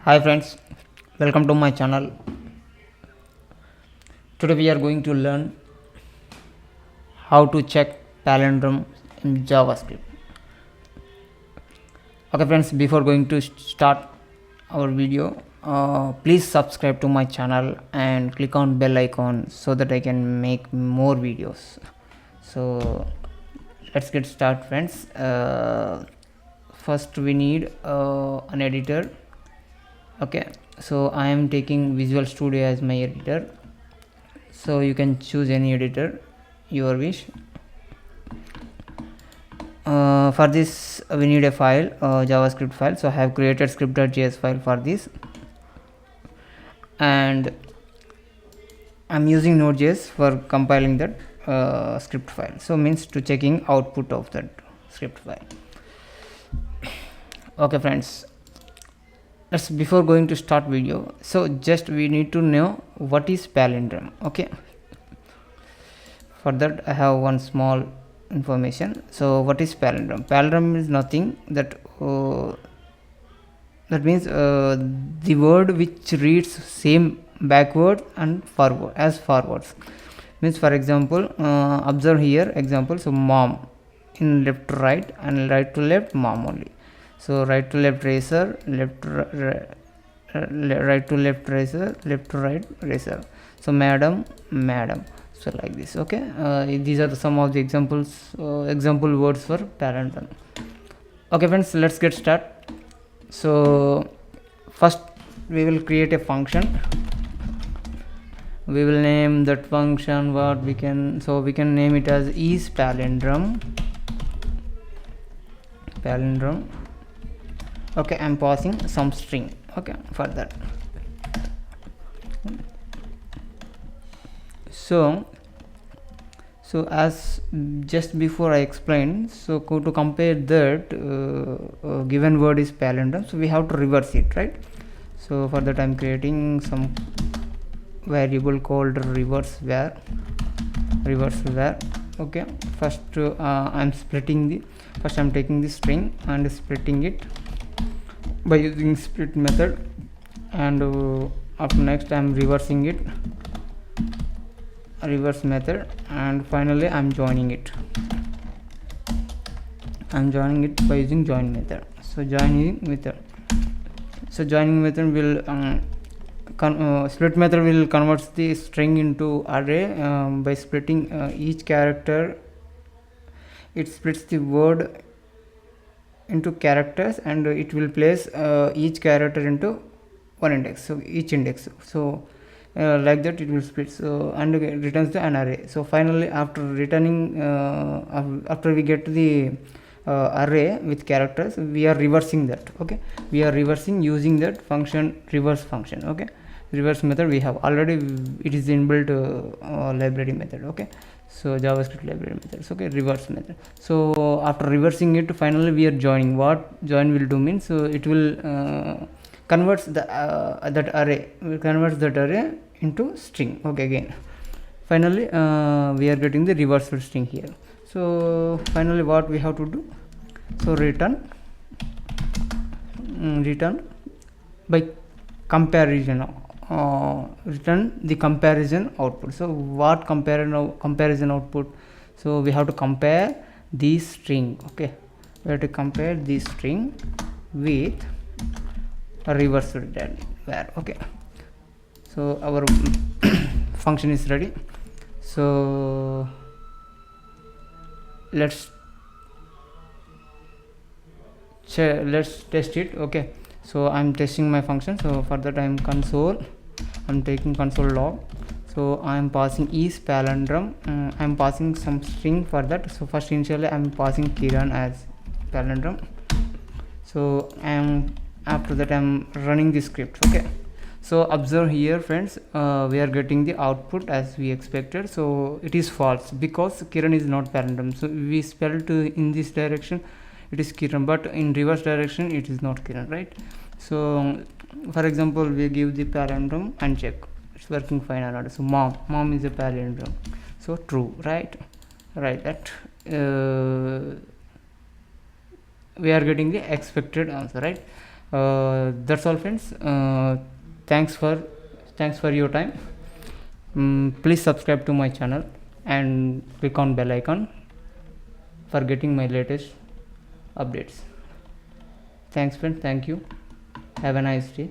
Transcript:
Hi friends, welcome to my channel. Today we are going to learn how to check palindrome in Javascript. Okay friends, before going to start our video, please subscribe to my channel and click on bell icon so that I can make more videos. So let's get started friends. First we need an editor. Okay, so I am taking Visual Studio as my editor, so you can choose any editor your wish. For this we need a file, JavaScript file, so I have created script.js file for this, and I'm using Node.js for compiling that script file, so means to checking output of that script file. Okay friends, let's before going to start video, so just we need to know what is palindrome. Okay, for that I have one small information. So what is palindrome? Palindrome is nothing that that means the word which reads same backward and forward as forwards. Means for example, observe here example, so mom in left to right and right to left, mom only. So right to left racer, right to left racer, left to right racer. So madam, so like this. Okay, these are some of the examples, example words for palindrome. Okay friends, let's get started. So first we will create a function. We will name that function what we can, so we can name it as is palindrome. Okay, I'm passing some string. Okay, for that. So as just before I explained, so to compare that given word is palindrome, so we have to reverse it, right? So for that I'm creating some variable called reverse var. Okay, first I'm taking the string and splitting it by using split method, and after next I'm reversing it, reverse method, and finally I'm joining it by using join method. So joining method will split method will convert the string into array by splitting each character. It splits the word into characters, and it will place each character into one index, so each index, so like that it will split, so and returns an array. So finally after returning after we get the array with characters, we are reversing that. Okay, we are reversing using that function, reverse function. Okay, reverse method we have already, it is inbuilt library method. Okay, so JavaScript library methods. Okay, reverse method. So after reversing it, finally we are joining. What join will do means, so it will converts the that array into string. Okay, again finally we are getting the reversal string here. So finally what we have to do, so return by comparison, return the comparison output. So what comparison output? So we have to compare this string. Okay, we have to compare this string with a reverse var. Okay, so our function is ready. So let's test it. Okay, so I'm testing my function. So for that I'm taking console log. So I'm passing is palindrome. I'm passing some string for that. So first initially I'm passing Kiran as palindrome. So after that I'm running the script. Okay, so observe here friends, we are getting the output as we expected. So it is false because Kiran is not palindrome. So we spelled in this direction it is Kiran, but in reverse direction it is not Kiran, right? So for example we give the palindrome and check it's working fine or not. So mom is a palindrome, so true, right? That we are getting the expected answer, right? That's all, friends. Thanks for your time. Please subscribe to my channel and click on bell icon for getting my latest updates. Thanks, friends. Thank you. Have a nice day.